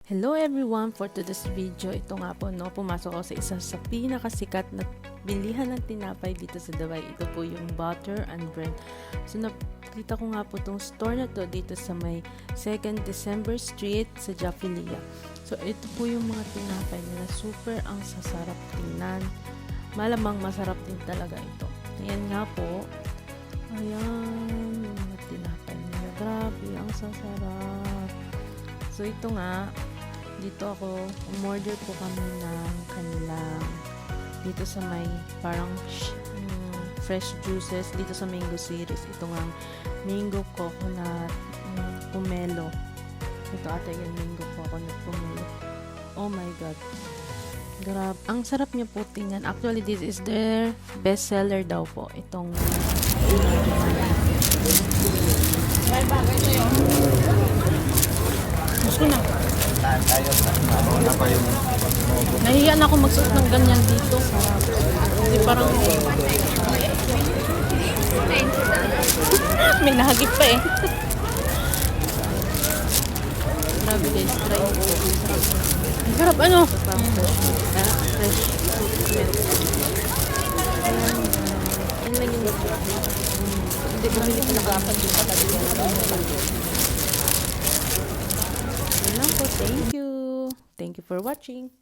Hello everyone! For today's video, ito nga po, no, pumasok ako sa isa sa pinakasikat na bilihan ng tinapay dito sa Dubai. Ito po yung Butter and Bread. So nakita ko nga po itong store na to dito sa may 2nd December Street sa Jaffilia. So ito po yung mga tinapay nila. Super ang sasarap tingnan. Malamang masarap din talaga ito. Ayan nga po. Ayan, yung mga tinapay nila. Grabe, ang sasarap. So ito nga, dito ako, umorder po kami ng kanilang dito sa may parang fresh juices dito sa mango series. Ito nga, mango coconut pomelo. Ito ata yung mango coconut pomelo. Oh my god. Grabe. Ang sarap niya po tingnan. Actually, this is their best seller daw po. Itong gusto na. Nahiya na ako magsuot ng ganyan dito. Kasi parang may nahagip pa eh. Grabe guys, try ko. Ang sarap ano? Fresh milk. Yan lang yung hindi ko hindi nagapan dito sa tabi. Yan lang po. Thank you. Thank you for watching.